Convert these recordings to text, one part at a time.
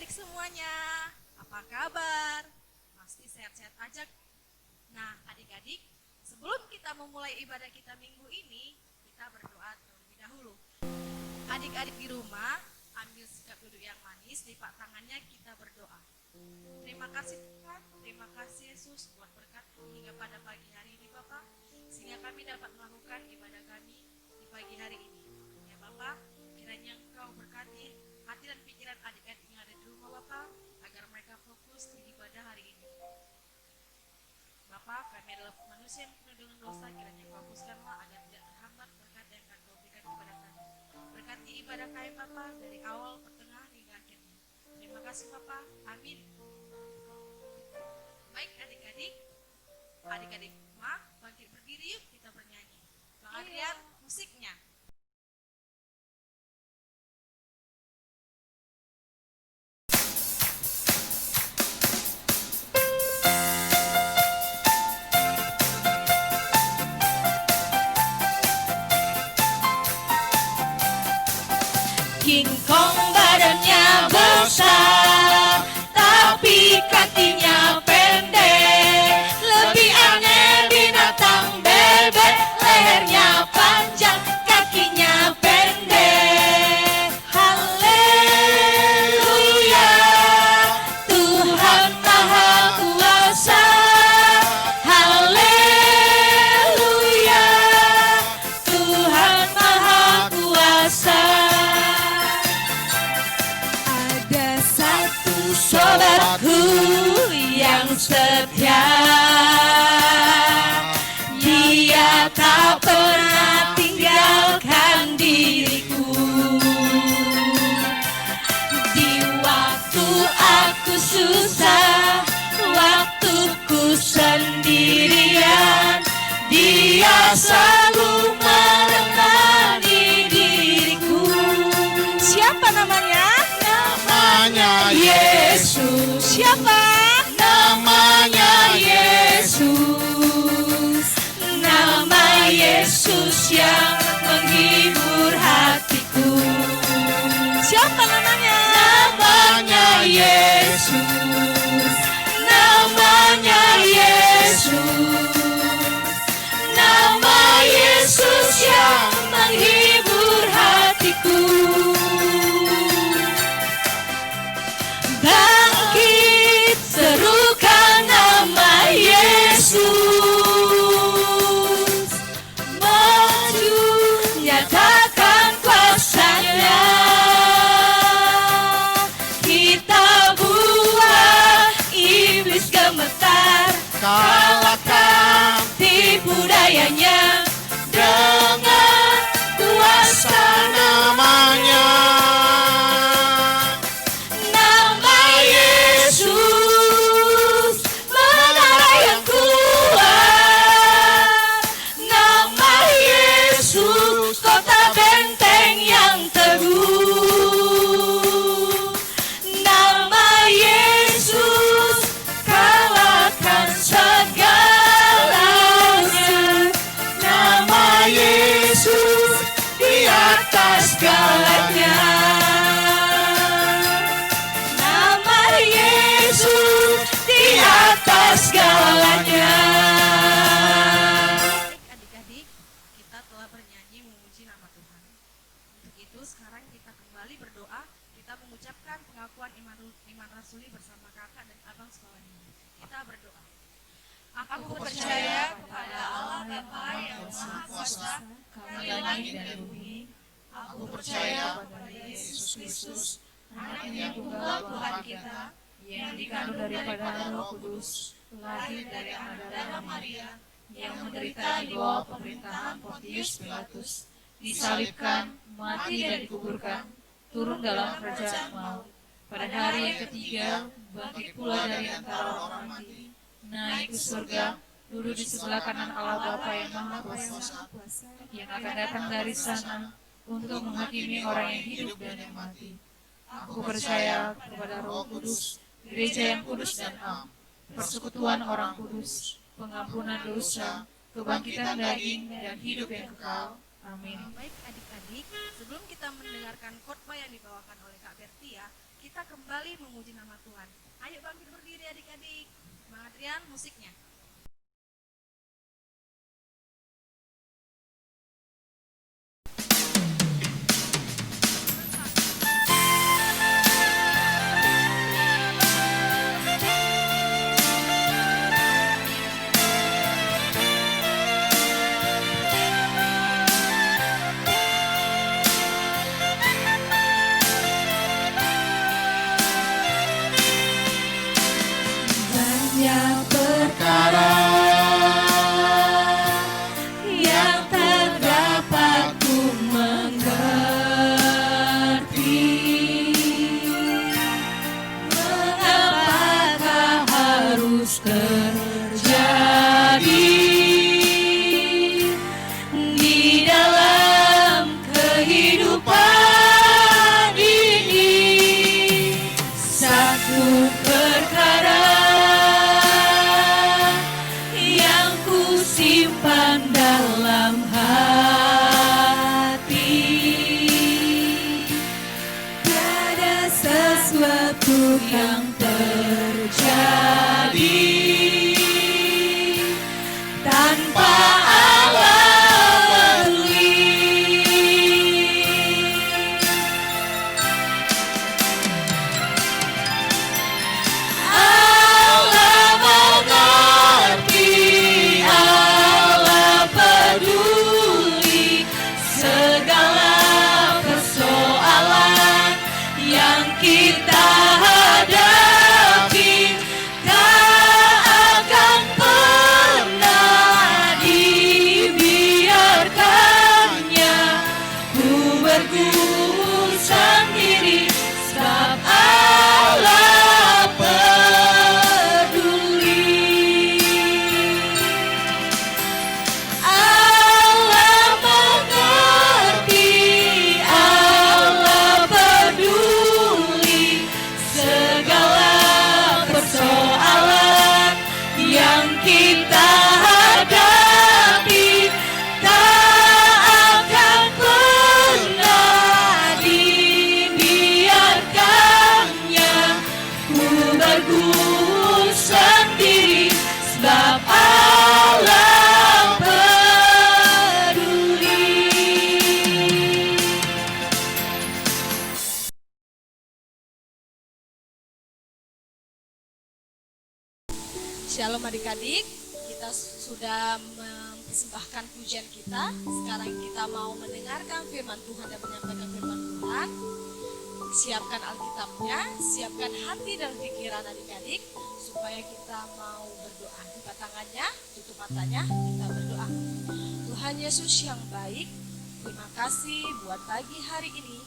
adik-adik semuanya, apa kabar? Pasti sehat-sehat aja. Nah, adik-adik, sebelum kita memulai ibadah kita minggu ini, kita berdoa terlebih dahulu. Adik-adik di rumah, ambil sikap duduk yang manis, lipat tangannya, kita berdoa. Terima kasih Tuhan, terima kasih Yesus buat berkat hingga pada pagi hari ini Bapak, sehingga kami dapat melakukan ibadah kami di pagi hari ini. Ya Bapak, kiranya Engkau berkati hati dan pikiran adik-adik yang ada di rumah Bapak, agar mereka fokus di ibadah hari ini. Bapak, kami adalah manusia yang penuh dengan dosa, kiranya Kau hapuskanlah agar tidak terhambat berkat yang akan Kau berikan kepada kami. Berkati ibadah kami Bapak dari awal, pertengahan hingga akhirnya. Terima kasih Bapak, amin. Baik adik-adik rumah, bangkit berdiri yuk kita bernyanyi. Bang Adrian, musiknya. King Kong badannya besar, tapi kakinya pendek. Lebih aneh binatang bebek, lehernya panjang, kakinya pendek. Haleluya, Tuhan Maha Kuasa. Haleluya, Tuhan Maha Kuasa. Sobatku yang setia, dia tak pernah tinggalkan diriku. Di waktu aku susah, waktuku sendirian, dia selalu menemani diriku. Siapa namanya? Namanya Yesus. Siapa? Namanya Yesus. Nama Yesus yang menghibur hatiku. Siapa namanya? Namanya Yesus. Namanya Yesus. Nama Yesus yang menghibur hatiku. Bangkit, serukan nama Yesus. Maju, nyatakan kuasanya. Kita buat iblis gemetar, kalahkan tipu dayanya dengan kuasa namanya. Segalanya, nama Yesus di atas segalanya. Adik-adik, kita telah bernyanyi memuji nama Tuhan. Untuk itu sekarang kita kembali berdoa. Kita mengucapkan pengakuan iman rasuli bersama kakak dan abang sekolah ini. Kita berdoa. Aku percaya kepada Allah Bapa yang Maha Kuasa, Kali langit dan bumi. Aku percaya kepada Yesus Kristus, Anak-Nya tunggal Tuhan kita, yang dikandung daripada Roh Kudus, lahir dari Magdalena Maria, yang menderita di bawah pemerintahan Pontius Pilatus, disalibkan, mati dan dikuburkan, turun dalam kerajaan maut. Pada hari yang ketiga, bangkit pula dari antara orang mati, naik ke surga, duduk di sebelah kanan Allah Bapa yang Maha Kuasa, yang akan datang dari sana untuk menghakimi orang yang hidup dan yang mati. Aku percaya kepada Roh Kudus, gereja yang kudus dan am, persekutuan orang kudus, pengampunan dosa, kebangkitan daging dan hidup yang kekal. Amin. Baik adik-adik, sebelum kita mendengarkan khotbah yang dibawakan oleh Kak Bertia, kita kembali memuji nama Tuhan. Ayo bangkit berdiri adik-adik. Bang Adrian, musiknya. Banyak perkara yang tak dapat ku mengerti. Mengapakah harus terjadi di dalam kehidupan ini? Satu perkara yang ku simpan dalam hati, tiada sesuatu yang terjadi tanpa Allah peduli. Allah mengerti, Allah peduli segala persoalan yang kita hadapi. Tak akan pernah dibiarkannya ku bergumul sendiri, sebab Allah peduli. Allah mengerti, Allah peduli segala persoalan yang kita hadapi. Tak akan pernah dibiarkannya ku bergumul sendiri, sebab Allah peduli. Shalom adik-adik, kita sudah mempersembahkan pujian kita. Sekarang kita mau mendengarkan firman Tuhan dan menyampaikan firman Tuhan. Siapkan Alkitabnya, siapkan hati dan pikiran adik-adik, supaya kita mau berdoa. Buka tangannya, tutup matanya, kita berdoa. Tuhan Yesus yang baik, terima kasih buat pagi hari ini.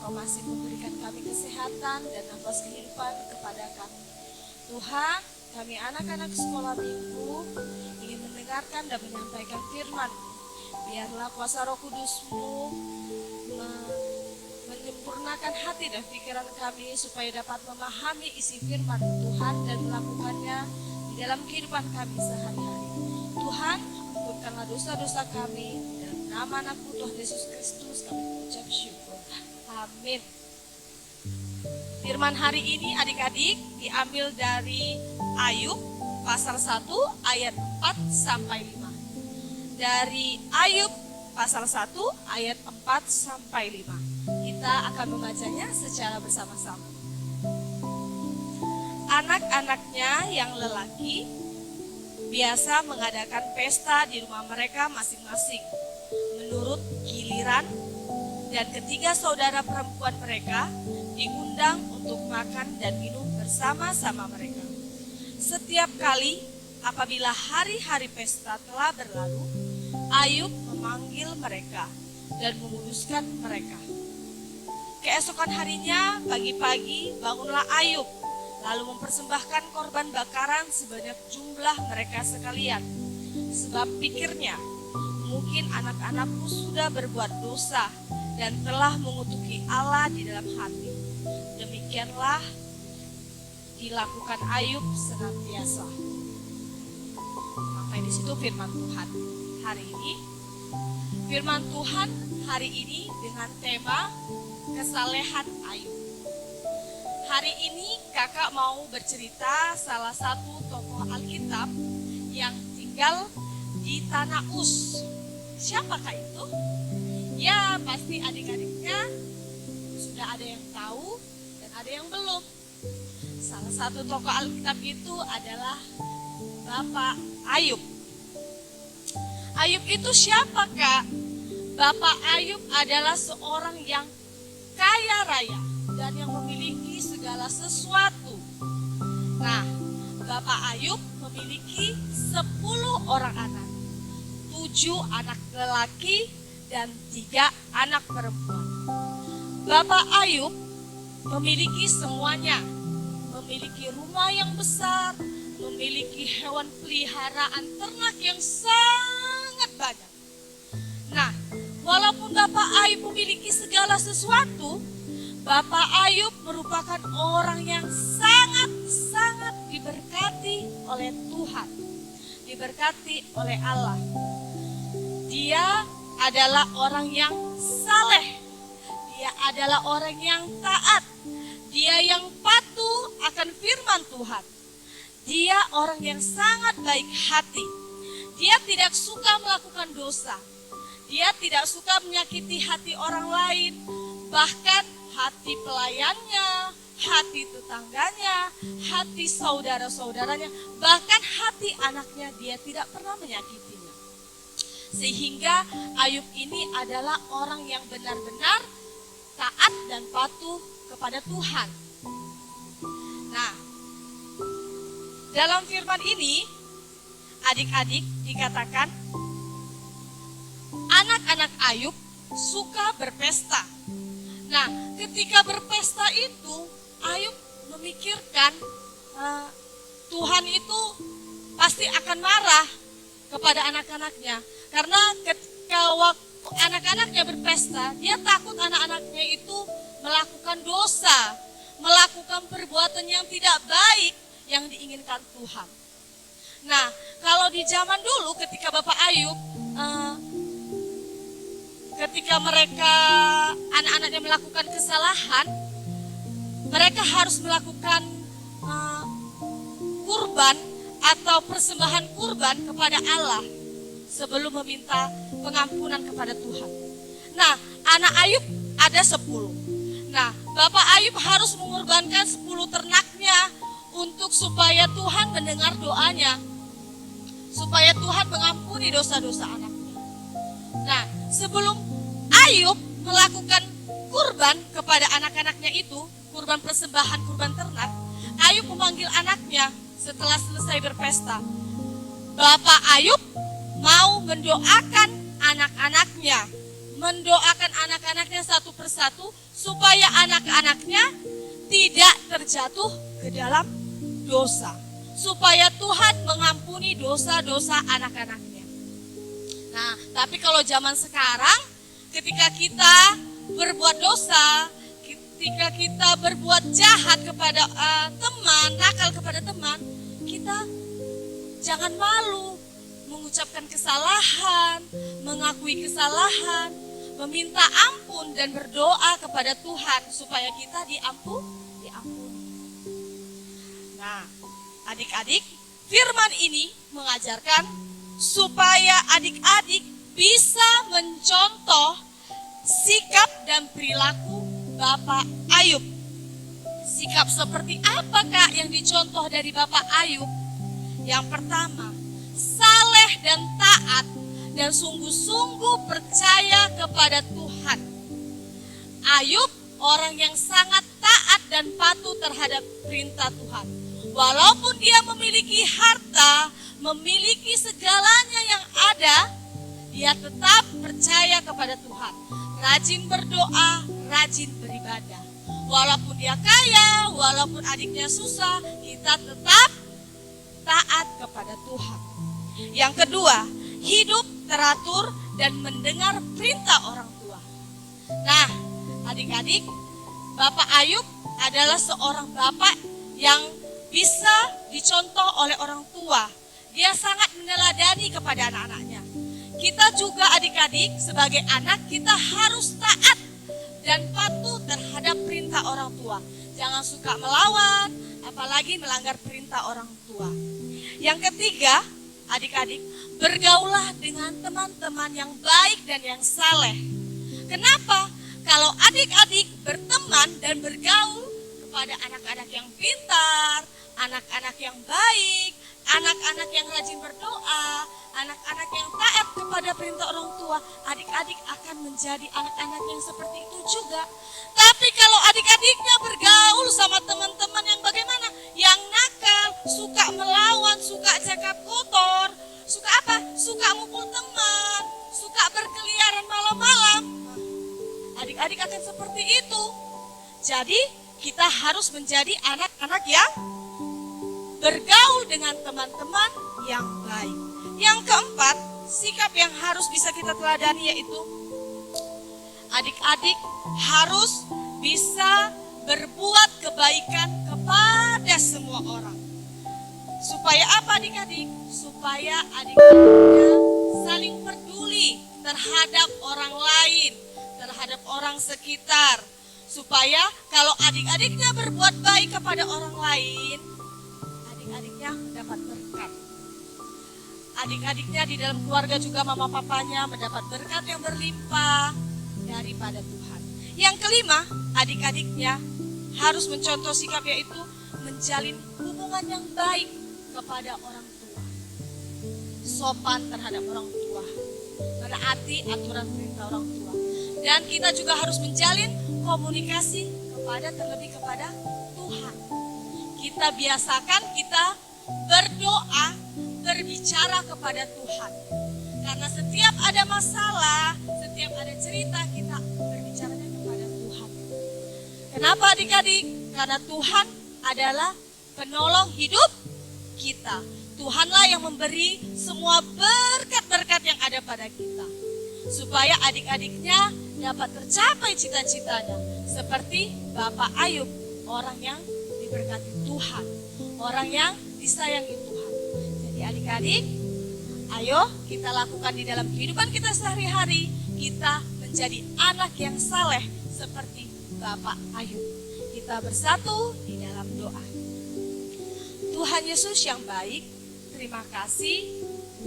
Kau masih memberikan kami kesehatan dan nafas kehidupan kepada kami. Tuhan, kami anak-anak sekolah minggu ingin mendengarkan dan menyampaikan firman. Biarlah kuasa Roh Kudus-Mu menyempurnakan hati dan pikiran kami supaya dapat memahami isi firman Tuhan dan melakukannya di dalam kehidupan kami sehari-hari. Tuhan, ampunkanlah dosa-dosa kami. Dalam nama Anak-Mu Tuhan Yesus Kristus kami mengucap syukur. Amin. Firman hari ini adik-adik diambil dari Ayub pasal 1 ayat 4 sampai 5. Dari Ayub pasal 1 ayat 4 sampai 5. Kita akan membacanya secara bersama-sama. Anak-anaknya yang lelaki biasa mengadakan pesta di rumah mereka masing-masing menurut giliran, dan ketiga saudara perempuan mereka diundang untuk makan dan minum bersama-sama mereka. Setiap kali apabila hari-hari pesta telah berlalu, Ayub memanggil mereka dan menguduskan mereka. Keesokan harinya pagi-pagi bangunlah Ayub, lalu mempersembahkan korban bakaran sebanyak jumlah mereka sekalian. Sebab pikirnya, mungkin anak-anakku sudah berbuat dosa dan telah mengutuki Allah di dalam hati. Demikianlah dilakukan Ayub senantiasa. Sampai di situ firman Tuhan. Hari ini Firman Tuhan hari ini dengan tema kesalehan Ayub. Hari ini kakak mau bercerita salah satu tokoh Alkitab yang tinggal di tanah Uz. Siapakah itu? Ya, pasti adik-adiknya sudah ada yang tahu dan ada yang belum. Salah satu tokoh Alkitab itu adalah Bapak Ayub. Ayub itu siapa, Kak? Bapak Ayub adalah seorang yang kaya raya dan yang memiliki segala sesuatu. Nah, Bapak Ayub memiliki 10 orang anak, 7 anak lelaki dan 3 anak perempuan. Bapak Ayub memiliki semuanya, memiliki rumah yang besar, memiliki hewan peliharaan ternak yang sangat banyak. Nah, walaupun Bapak Ayub memiliki segala sesuatu, Bapak Ayub merupakan orang yang sangat-sangat diberkati oleh Tuhan, diberkati oleh Allah. Dia adalah orang yang saleh, dia adalah orang yang taat, dia yang patuh akan firman Tuhan. Dia orang yang sangat baik hati. Dia tidak suka melakukan dosa. Dia tidak suka menyakiti hati orang lain. Bahkan hati pelayannya, hati tetangganya, hati saudara-saudaranya, bahkan hati anaknya dia tidak pernah menyakitinya. Sehingga Ayub ini adalah orang yang benar-benar taat dan patuh kepada Tuhan. Nah, dalam firman ini, adik-adik dikatakan, anak-anak Ayub suka berpesta. Nah, ketika berpesta itu, Ayub memikirkan Tuhan itu pasti akan marah kepada anak-anaknya. Karena ketika waktu anak-anaknya berpesta, dia takut anak-anaknya itu melakukan dosa, melakukan perbuatan yang tidak baik yang diinginkan Tuhan. Nah, kalau di zaman dulu ketika Bapak Ayub, ketika mereka anak-anaknya melakukan kesalahan, mereka harus melakukan kurban atau persembahan kurban kepada Allah sebelum meminta pengampunan kepada Tuhan. Nah, anak Ayub ada 10. Nah, Bapak Ayub harus mengorbankan 10 ternaknya untuk supaya Tuhan mendengar doanya, supaya Tuhan mengampuni dosa-dosa anaknya. Nah, sebelum Ayub melakukan kurban kepada anak-anaknya itu, kurban persembahan, kurban ternak, Ayub memanggil anaknya setelah selesai berpesta. Bapak Ayub mau mendoakan anak-anaknya, mendoakan anak-anaknya satu persatu supaya anak-anaknya tidak terjatuh ke dalam dosa, supaya Tuhan mengampuni dosa-dosa anak-anaknya. Nah, tapi kalau zaman sekarang, ketika kita berbuat dosa, ketika kita berbuat jahat kepada teman, nakal kepada teman, kita jangan malu mengucapkan kesalahan, mengakui kesalahan, meminta ampun dan berdoa kepada Tuhan supaya kita diampuni. Nah, adik-adik, firman ini mengajarkan supaya adik-adik bisa mencontoh sikap dan perilaku Bapak Ayub. Sikap seperti apa, Kak, yang dicontoh dari Bapak Ayub? Yang pertama, saleh dan taat dan sungguh-sungguh percaya kepada Tuhan. Ayub orang yang sangat taat dan patuh terhadap perintah Tuhan. Walaupun dia memiliki harta, memiliki segalanya yang ada, dia tetap percaya kepada Tuhan. Rajin berdoa, rajin beribadah. Walaupun dia kaya, walaupun adiknya susah, kita tetap taat kepada Tuhan. Yang kedua, hidup teratur dan mendengar perintah orang tua. Nah, adik-adik, Bapak Ayub adalah seorang bapak yang bisa dicontoh oleh orang tua. Dia sangat meneladani kepada anak-anaknya. kita juga adik-adik sebagai anak kita harus taat dan patuh terhadap perintah orang tua. Jangan suka melawan, apalagi melanggar perintah orang tua. Yang ketiga, adik-adik, bergaulah dengan teman-teman yang baik dan yang saleh. Kenapa? Kalau adik-adik berteman dan bergaul kepada anak-anak yang pintar, anak-anak yang baik, anak-anak yang rajin berdoa, anak-anak yang taat kepada perintah orang tua, adik-adik akan menjadi anak-anak yang seperti itu juga. Tapi kalau adik-adiknya bergaul sama teman-teman yang bagaimana? Yang nakal, suka melawan, suka cakap kotor, suka apa? Suka mukul teman, suka berkeliaran malam-malam. Adik-adik akan seperti itu. Jadi kita harus menjadi anak-anak yang bergaul dengan teman-teman yang baik. Yang keempat, sikap yang harus bisa kita teladani yaitu adik-adik harus bisa berbuat kebaikan kepada semua orang. Supaya apa adik-adik? Supaya adik-adiknya saling peduli terhadap orang lain, terhadap orang sekitar. Supaya kalau adik-adiknya berbuat baik kepada orang lain, adik-adiknya mendapat berkat. Adik-adiknya di dalam keluarga juga mama papanya mendapat berkat yang berlimpah daripada Tuhan. Yang kelima, adik-adiknya harus mencontoh sikap yaitu menjalin hubungan yang baik kepada orang tua. Sopan terhadap orang tua, menaati aturan perintah orang tua. Dan kita juga harus menjalin komunikasi terlebih kepada Tuhan. Kita biasakan kita berdoa, berbicara kepada Tuhan. Karena setiap ada masalah, setiap ada cerita, kita berbicaranya kepada Tuhan. Kenapa adik-adik? Karena Tuhan adalah penolong hidup kita. Tuhanlah yang memberi semua berkat-berkat yang ada pada kita. Supaya adik-adiknya dapat tercapai cita-citanya. Seperti Bapak Ayub, orang yang diberkati Tuhan, orang yang disayangi Tuhan. Jadi adik-adik, ayo kita lakukan di dalam kehidupan kita sehari-hari. Kita menjadi anak yang saleh seperti Bapak Ayub. Kita bersatu di dalam doa. Tuhan Yesus yang baik, terima kasih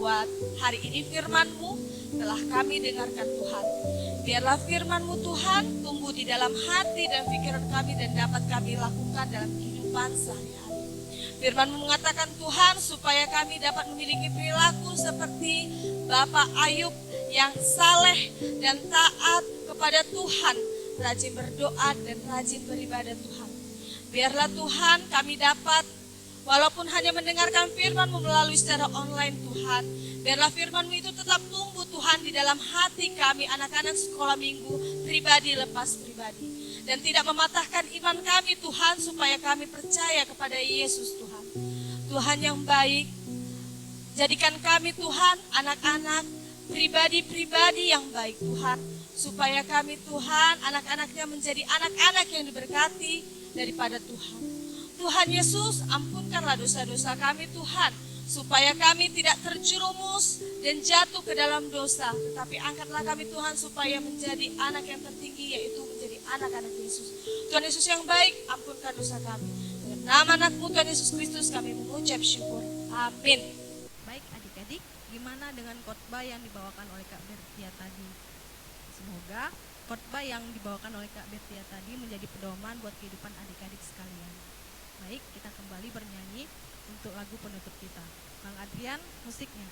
buat hari ini firman-Mu telah kami dengarkan Tuhan. Biarlah firman-Mu Tuhan tumbuh di dalam hati dan pikiran kami dan dapat kami lakukan dalam kehidupan sehari-hari. Firman-Mu mengatakan Tuhan supaya kami dapat memiliki perilaku seperti Bapak Ayub yang saleh dan taat kepada Tuhan, rajin berdoa dan rajin beribadah Tuhan. Biarlah Tuhan kami dapat walaupun hanya mendengarkan firman-Mu melalui secara online Tuhan, biarlah firman-Mu itu tetap tumbuh Tuhan di dalam hati kami anak-anak sekolah minggu pribadi lepas pribadi. Dan tidak mematahkan iman kami Tuhan supaya kami percaya kepada Yesus Tuhan. Tuhan yang baik, jadikan kami Tuhan anak-anak pribadi-pribadi yang baik Tuhan. Supaya kami Tuhan anak-anaknya menjadi anak-anak yang diberkati daripada Tuhan. Tuhan Yesus, ampunkanlah dosa-dosa kami Tuhan, supaya kami tidak terjerumus dan jatuh ke dalam dosa. Tetapi angkatlah kami Tuhan supaya menjadi anak yang tertinggi, yaitu menjadi anak-anak Yesus. Tuhan Yesus yang baik, ampunkan dosa kami. Dalam nama anak-Mu Tuhan Yesus Kristus kami mengucap syukur. Amin. Baik adik-adik, gimana dengan khotbah yang dibawakan oleh Kak Bertia tadi? Semoga khotbah yang dibawakan oleh Kak Bertia tadi menjadi pedoman buat kehidupan adik-adik sekalian. Baik, kita kembali bernyanyi untuk lagu penutup kita. Bang Adrian, musiknya.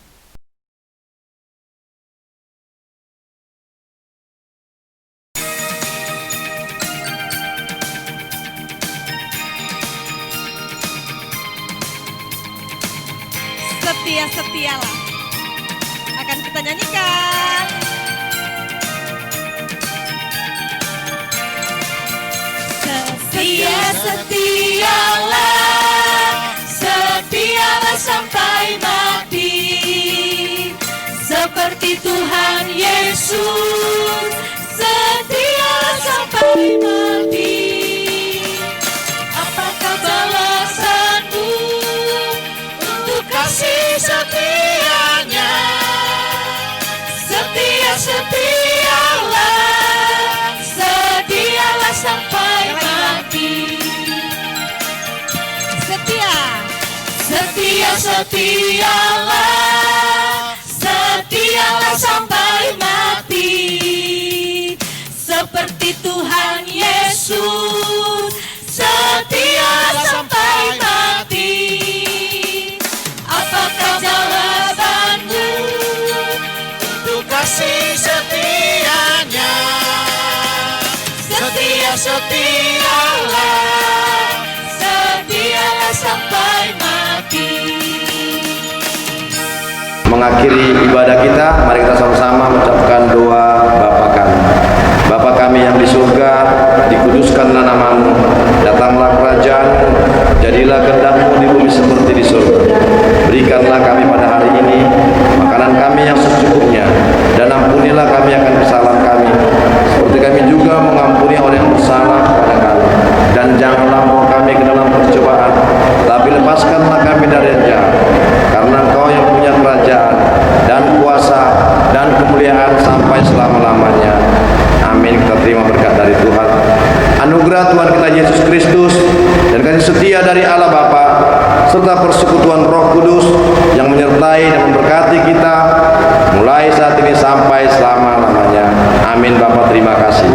Setia-setialah akan kita nyanyikan. Setia-setialah, setialah sampai mati, seperti Tuhan Yesus, setialah sampai mati. Apakah balasanmu untuk kasih setianya? setialah sampai mati. Seperti Tuhan Yesus, setia sampai mati. Apakah jawabanmu untuk kasih setianya? Setialah sampai mati. Mengakhiri ibadah kita, mari kita sama-sama mengucapkan doa Bapa kami. Bapa kami yang di surga, dikuduskanlah namamu, datanglah kerajaan-mu, jadilah kehendak-mu di bumi seperti di surga. Berikanlah kami pada hari ini makanan kami yang secukupnya, dan ampunilah kami akan kesalahan kami, seperti kami juga mengampuni orang yang bersalah kepada kami. Dan janganlah membawa kami ke dalam percobaan, tapi lepaskanlah kami dari yang jahat. Karena Engkau yang punya kerajaan dan kuasa dan kemuliaan sampai selama-lamanya. Amin. Kita terima berkat dari Tuhan. Anugerah Tuhan kita Yesus Kristus dan kasih setia dari Allah Bapa serta persekutuan Roh Kudus yang menyertai dan memberkati kita mulai saat ini sampai selama-lamanya. Amin. Bapa, terima kasih.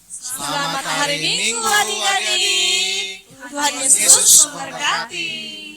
Selamat hari Minggu adik-adik. Tuhan Yesus memberkati.